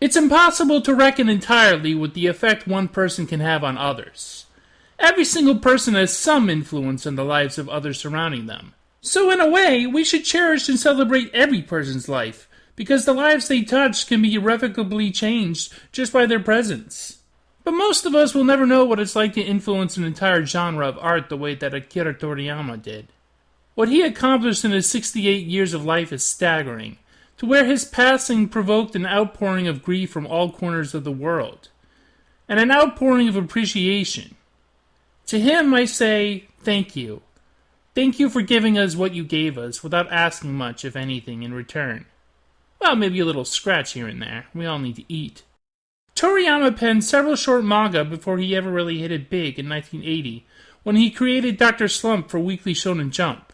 It's impossible to reckon entirely with the effect one person can have on others. Every single person has some influence on the lives of others surrounding them. So in a way, we should cherish and celebrate every person's life, because the lives they touch can be irrevocably changed just by their presence. But most of us will never know what it's like to influence an entire genre of art the way that Akira Toriyama did. What he accomplished in his 68 years of life is staggering, to where his passing provoked an outpouring of grief from all corners of the world, and an outpouring of appreciation. To him I say, thank you. Thank you for giving us what you gave us, without asking much, if anything, in return. Well, maybe a little scratch here and there. We all need to eat. Toriyama penned several short manga before he ever really hit it big in 1980, when he created Dr. Slump for Weekly Shonen Jump.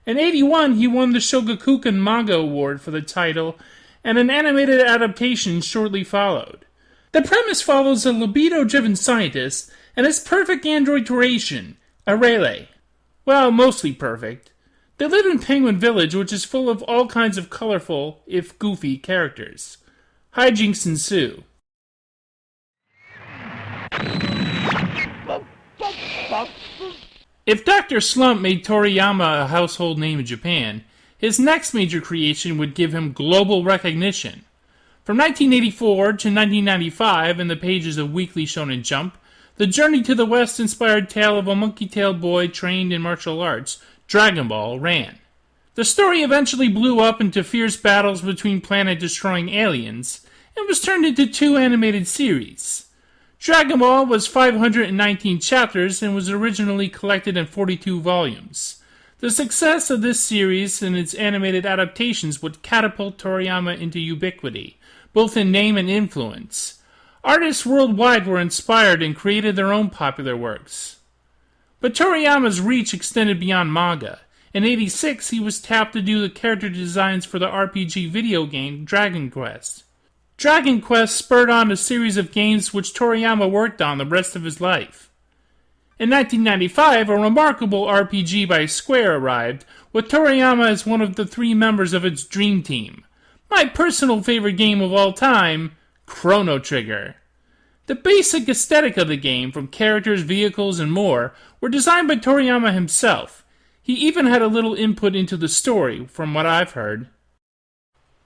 In 1981, he won the Shogakukan Manga Award for the title, and an animated adaptation shortly followed. The premise follows a libido-driven scientist and his perfect android Toration, Arele. Well, mostly perfect. They live in Penguin Village, which is full of all kinds of colorful, if goofy, characters. Hijinks ensue. If Dr. Slump made Toriyama a household name in Japan, his next major creation would give him global recognition. From 1984 to 1995, in the pages of Weekly Shonen Jump, the Journey to the West-inspired tale of a monkey-tailed boy trained in martial arts, Dragon Ball, ran. The story eventually blew up into fierce battles between planet-destroying aliens, and was turned into 2 animated series. Dragon Ball was 519 chapters and was originally collected in 42 volumes. The success of this series and its animated adaptations would catapult Toriyama into ubiquity, both in name and influence. Artists worldwide were inspired and created their own popular works. But Toriyama's reach extended beyond manga. In 1986, he was tapped to do the character designs for the RPG video game Dragon Quest. Dragon Quest spurred on a series of games which Toriyama worked on the rest of his life. In 1995, a remarkable RPG by Square arrived, with Toriyama as one of the 3 members of its dream team. My personal favorite game of all time, Chrono Trigger. The basic aesthetic of the game, from characters, vehicles, and more, were designed by Toriyama himself. He even had a little input into the story, from what I've heard.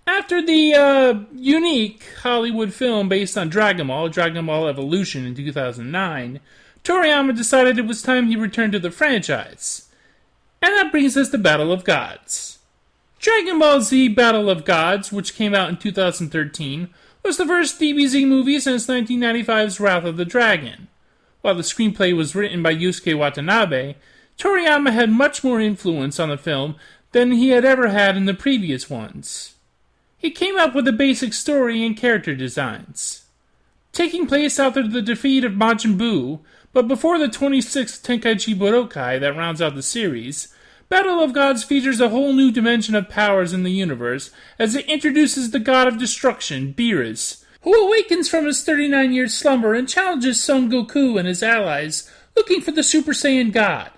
After the unique Hollywood film based on Dragon Ball Evolution in 2009, Toriyama decided it was time he returned to the franchise. And that brings us to Battle of Gods. Dragon Ball Z Battle of Gods, which came out in 2013, was the first DBZ movie since 1995's Wrath of the Dragon. While the screenplay was written by Yusuke Watanabe, Toriyama had much more influence on the film than he had ever had in the previous ones. He came up with a basic story and character designs. Taking place after the defeat of Majin Buu, but before the 26th Tenkaichi Budokai that rounds out the series, Battle of Gods features a whole new dimension of powers in the universe as it introduces the god of destruction, Beerus, who awakens from his 39-year slumber and challenges Son Goku and his allies, looking for the Super Saiyan God.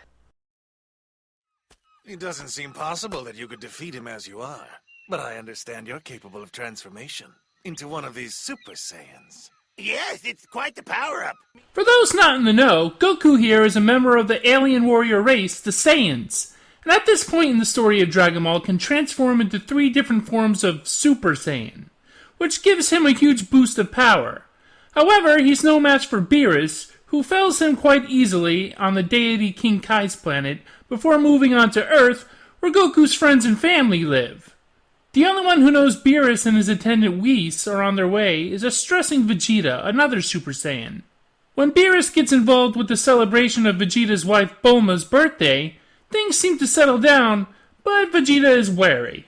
It doesn't seem possible that you could defeat him as you are, but I understand you're capable of transformation into one of these Super Saiyans. Yes, it's quite the power-up. For those not in the know, Goku here is a member of the alien warrior race, the Saiyans, and at this point in the story of Dragon Ball can transform into 3 different forms of Super Saiyan, which gives him a huge boost of power. However, he's no match for Beerus, who fells him quite easily on the deity King Kai's planet before moving on to Earth, where Goku's friends and family live. The only one who knows Beerus and his attendant Whis are on their way is a stressing Vegeta, another Super Saiyan. When Beerus gets involved with the celebration of Vegeta's wife Bulma's birthday, things seem to settle down, but Vegeta is wary.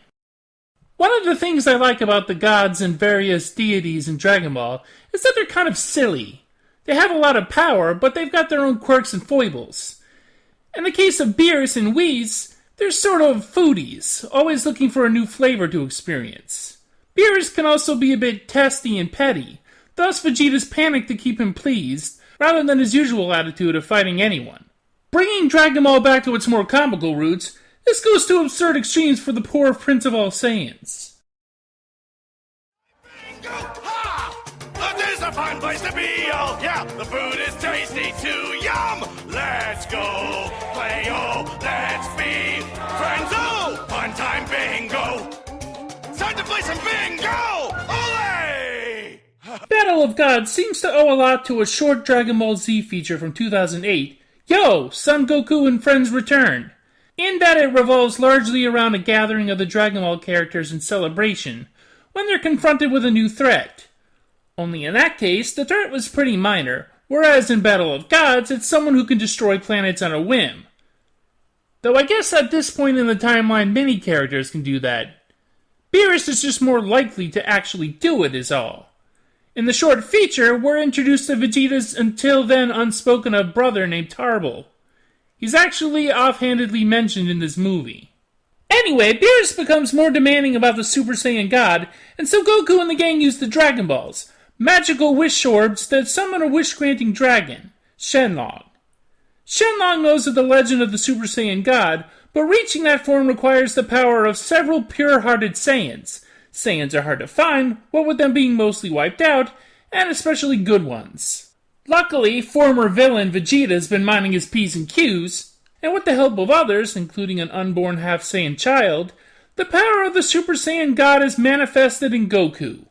One of the things I like about the gods and various deities in Dragon Ball is that they're kind of silly. They have a lot of power, but they've got their own quirks and foibles. In the case of Beerus and Whis, they're sort of foodies, always looking for a new flavor to experience. Beerus can also be a bit testy and petty, thus Vegeta's panic to keep him pleased, rather than his usual attitude of fighting anyone. Bringing Dragon Ball back to its more comical roots, this goes to absurd extremes for the poor Prince of all Saiyans. Go! Ha! place to be, oh yeah, the food is tasty too, yum! Let's go play, oh, let's be friends, oh! Fun time bingo! Time to play some bingo! Ole! Battle of Gods seems to owe a lot to a short Dragon Ball Z feature from 2008, Yo! Son Goku and Friends Return! In that it revolves largely around a gathering of the Dragon Ball characters in celebration, when they're confronted with a new threat. Only in that case, the threat was pretty minor, whereas in Battle of Gods, it's someone who can destroy planets on a whim. Though I guess at this point in the timeline, many characters can do that. Beerus is just more likely to actually do it, is all. In the short feature, we're introduced to Vegeta's until then unspoken of brother named Tarble. He's actually offhandedly mentioned in this movie. Anyway, Beerus becomes more demanding about the Super Saiyan God, and so Goku and the gang use the Dragon Balls, magical wish orbs that summon a wish-granting dragon, Shenlong. Shenlong knows of the legend of the Super Saiyan God, but reaching that form requires the power of several pure-hearted Saiyans. Saiyans are hard to find, what with them being mostly wiped out, and especially good ones. Luckily, former villain Vegeta has been minding his P's and Q's, and with the help of others, including an unborn half-Saiyan child, the power of the Super Saiyan God is manifested in Goku.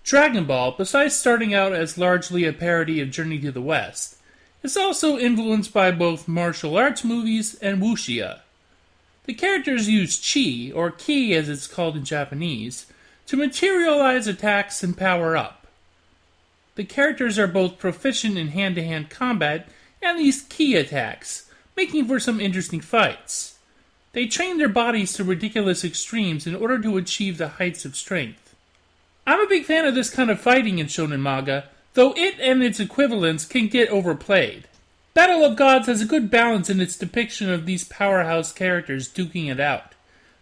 Dragon Ball, besides starting out as largely a parody of Journey to the West, is also influenced by both martial arts movies and wuxia. The characters use chi, or ki as it's called in Japanese, to materialize attacks and power up. The characters are both proficient in hand-to-hand combat and these ki attacks, making for some interesting fights. They train their bodies to ridiculous extremes in order to achieve the heights of strength. I'm a big fan of this kind of fighting in shonen manga, though it and its equivalents can get overplayed. Battle of Gods has a good balance in its depiction of these powerhouse characters duking it out.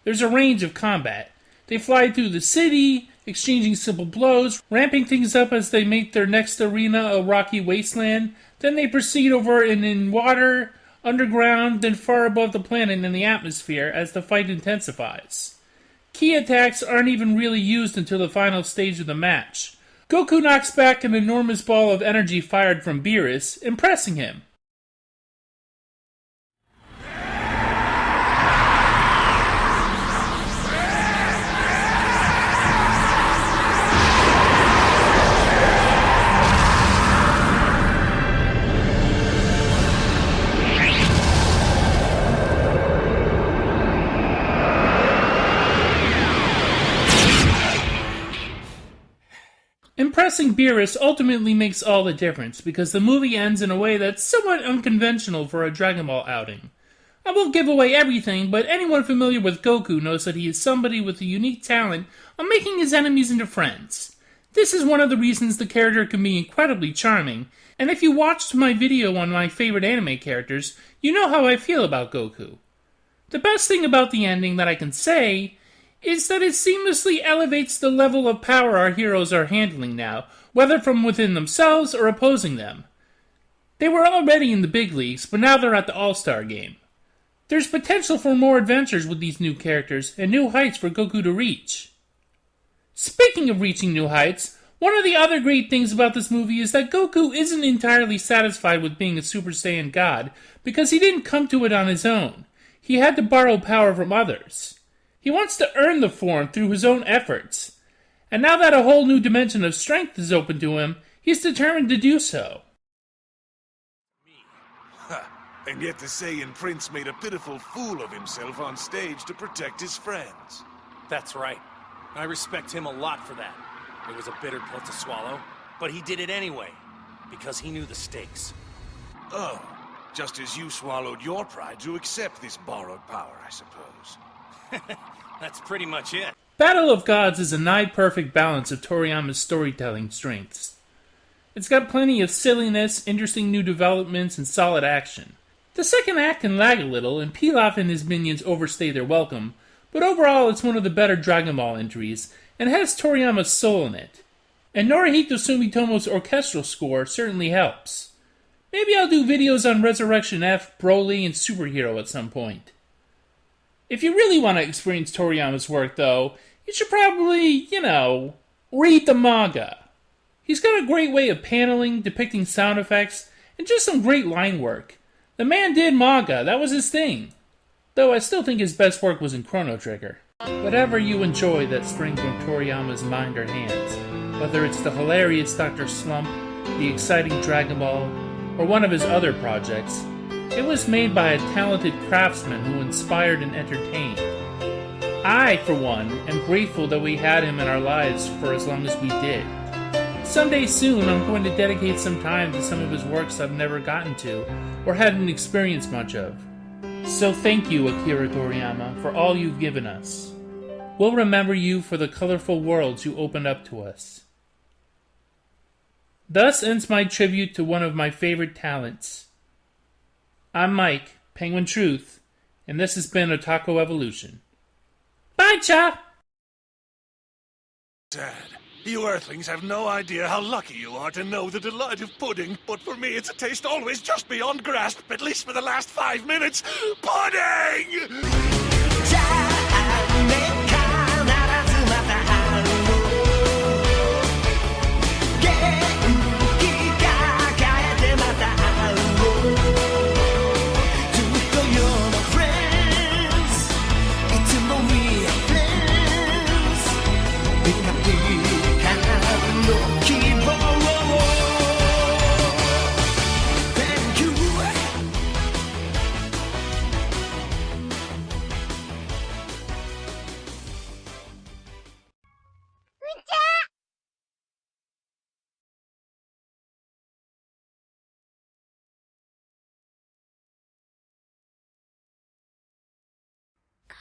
There's a range of combat. They fly through the city, exchanging simple blows, ramping things up as they make their next arena a rocky wasteland, then they proceed over in water, underground, then far above the planet in the atmosphere as the fight intensifies. Key attacks aren't even really used until the final stage of the match. Goku knocks back an enormous ball of energy fired from Beerus, impressing him. Impressing Beerus ultimately makes all the difference, because the movie ends in a way that's somewhat unconventional for a Dragon Ball outing. I won't give away everything, but anyone familiar with Goku knows that he is somebody with a unique talent of making his enemies into friends. This is one of the reasons the character can be incredibly charming, and if you watched my video on my favorite anime characters, you know how I feel about Goku. The best thing about the ending that I can say is that it seamlessly elevates the level of power our heroes are handling now, whether from within themselves or opposing them. They were already in the big leagues, but now they're at the All-Star game. There's potential for more adventures with these new characters and new heights for Goku to reach. Speaking of reaching new heights, one of the other great things about this movie is that Goku isn't entirely satisfied with being a Super Saiyan God because he didn't come to it on his own. He had to borrow power from others. He wants to earn the form through his own efforts. And now that a whole new dimension of strength is open to him, he's determined to do so. And yet the Saiyan Prince made a pitiful fool of himself on stage to protect his friends. That's right. I respect him a lot for that. It was a bitter pill to swallow, but he did it anyway, because he knew the stakes. Oh, just as you swallowed your pride to accept this borrowed power, I suppose. That's pretty much it. Battle of Gods is a nigh-perfect balance of Toriyama's storytelling strengths. It's got plenty of silliness, interesting new developments, and solid action. The second act can lag a little, and Pilaf and his minions overstay their welcome, but overall it's one of the better Dragon Ball entries, and has Toriyama's soul in it. And Norihito Sumitomo's orchestral score certainly helps. Maybe I'll do videos on Resurrection F, Broly, and Superhero at some point. If you really want to experience Toriyama's work, though, you should probably, read the manga. He's got a great way of paneling, depicting sound effects, and just some great line work. The man did manga, that was his thing. Though I still think his best work was in Chrono Trigger. Whatever you enjoy that springs from Toriyama's mind or hands, whether it's the hilarious Dr. Slump, the exciting Dragon Ball, or one of his other projects, it was made by a talented craftsman who inspired and entertained. I, for one, am grateful that we had him in our lives for as long as we did. Someday soon, I'm going to dedicate some time to some of his works I've never gotten to, or hadn't experienced much of. So thank you, Akira Toriyama, for all you've given us. We'll remember you for the colorful worlds you opened up to us. Thus ends my tribute to one of my favorite talents. I'm Mike, Penguin Truth, and this has been Otaku Evolution. Bye, Cha! Dad, you Earthlings have no idea how lucky you are to know the delight of pudding, but for me it's a taste always just beyond grasp, at least for the last 5 minutes. Pudding!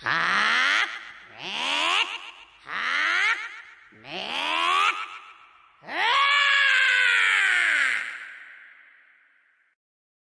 Ah!